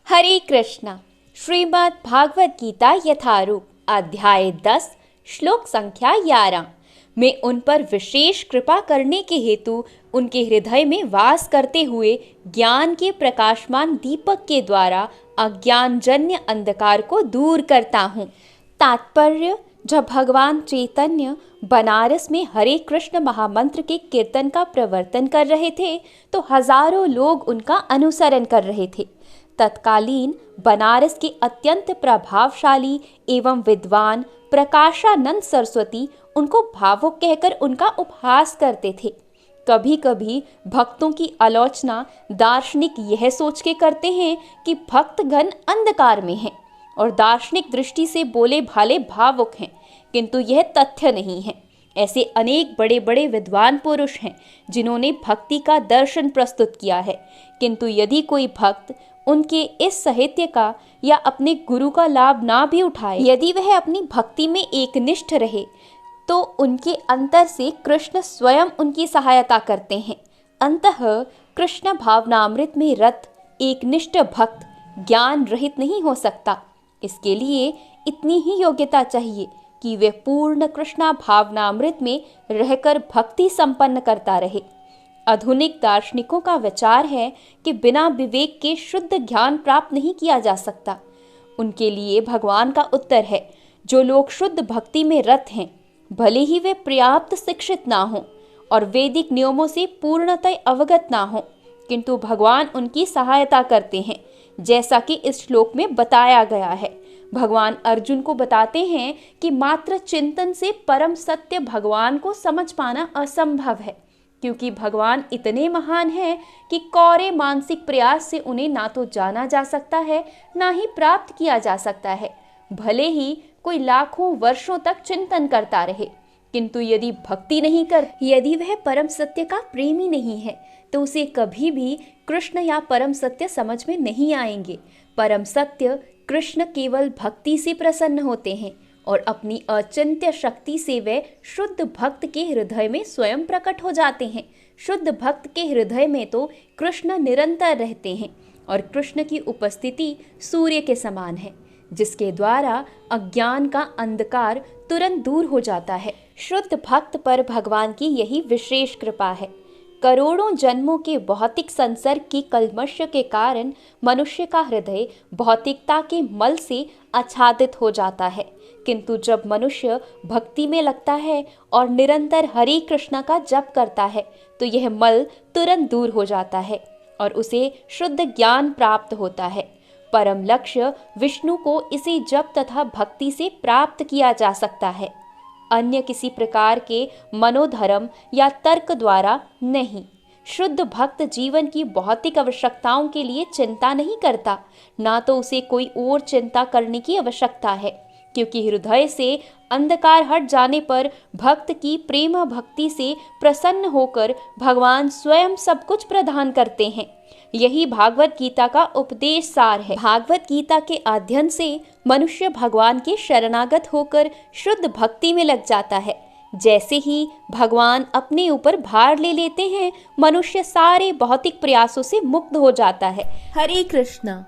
हरे कृष्णा। श्रीमद् भागवत गीता यथारूप अध्याय 10 श्लोक संख्या 11 में उन पर विशेष कृपा करने के हेतु उनके हृदय में वास करते हुए ज्ञान के प्रकाशमान दीपक के द्वारा अज्ञानजन्य अंधकार को दूर करता हूँ। तात्पर्य: जब भगवान चैतन्य बनारस में हरे कृष्ण महामंत्र के कीर्तन का प्रवर्तन कर रहे थे तो हजारों लोग उनका अनुसरण कर रहे थे। तत्कालीन बनारस के अत्यंत प्रभावशाली एवं विद्वान प्रकाशानंद सरस्वती उनको भावुक कहकर उनका उपहास करते थे। कभी कभी भक्तों की आलोचना दार्शनिक यह सोच के करते हैं कि भक्तगण अंधकार में हैं और दार्शनिक दृष्टि से बोले भाले भावुक हैं, किंतु यह तथ्य नहीं है। ऐसे अनेक बड़े बड़े विद्वान पुरुष हैं जिन्होंने भक्ति का दर्शन प्रस्तुत किया है, किंतु यदि कोई भक्त उनके इस साहित्य का या अपने गुरु का लाभ ना भी उठाए, यदि वह अपनी भक्ति में एकनिष्ठ रहे, तो उनके अंतर से कृष्ण स्वयं उनकी सहायता करते हैं। अंतः कृष्ण भावनामृत में रत एकनिष्ठ भक्त ज्ञान रहित नहीं हो सकता। इसके लिए इतनी ही योग्यता चाहिए कि वे पूर्ण कृष्णा भावनामृत में रहकर भक्ति संपन्न करता रहे। आधुनिक दार्शनिकों का विचार है कि बिना विवेक के शुद्ध ज्ञान प्राप्त नहीं किया जा सकता। उनके लिए भगवान का उत्तर है, जो लोग शुद्ध भक्ति में रत हैं, भले ही वे पर्याप्त शिक्षित ना हों और वैदिक नियमों से पूर्णतः अवगत ना हों, किंतु भगवान उनकी सहायता करते हैं, जैसा कि इस श्लोक में बताया गया है। भगवान अर्जुन को बताते हैं कि मात्र चिंतन से परम सत्य भगवान को समझ पाना असंभव है, क्योंकि भगवान इतने महान हैं कि कौरे मानसिक प्रयास से उन्हें ना तो जाना जा सकता है, ना ही प्राप्त किया जा सकता है। भले ही कोई लाखों वर्षों तक चिंतन करता रहे, किंतु यदि भक्ति नहीं कर, यदि वह परम सत्य का प्रेमी नहीं है, तो उसे कभी भी कृष्ण या परम सत्य समझ में नहीं आएंगे। परम सत्य कृष्ण केवल भक्ति से प्रसन्न होते हैं और अपनी अचिंत्य शक्ति से वे शुद्ध भक्त के हृदय में स्वयं प्रकट हो जाते हैं। शुद्ध भक्त के हृदय में तो कृष्ण निरंतर रहते हैं और कृष्ण की उपस्थिति सूर्य के समान है, जिसके द्वारा अज्ञान का अंधकार तुरंत दूर हो जाता है। शुद्ध भक्त पर भगवान की यही विशेष कृपा है। करोड़ों जन्मों के भौतिक संसर्ग की कल्मश के कारण मनुष्य का हृदय भौतिकता के मल से आच्छादित हो जाता है, किंतु जब मनुष्य भक्ति में लगता है और निरंतर हरे कृष्ण का जप करता है, तो यह मल तुरंत दूर हो जाता है और उसे शुद्ध ज्ञान प्राप्त होता है। परम लक्ष्य विष्णु को इसी जप तथा भक्ति से प्राप्त किया जा सकता है, अन्य किसी प्रकार के मनोधर्म या तर्क द्वारा नहीं। शुद्ध भक्त जीवन की भौतिक आवश्यकताओं के लिए चिंता नहीं करता, ना तो उसे कोई और चिंता करने की आवश्यकता है, क्योंकि हृदय से अंधकार हट जाने पर भक्त की प्रेम भक्ति से प्रसन्न होकर भगवान स्वयं सब कुछ प्रदान करते हैं। यही भागवत गीता का उपदेश सार है। भागवत गीता के अध्ययन से मनुष्य भगवान के शरणागत होकर शुद्ध भक्ति में लग जाता है। जैसे ही भगवान अपने ऊपर भार ले लेते हैं, मनुष्य सारे भौतिक प्रयासों से मुक्त हो जाता है। हरे कृष्णा।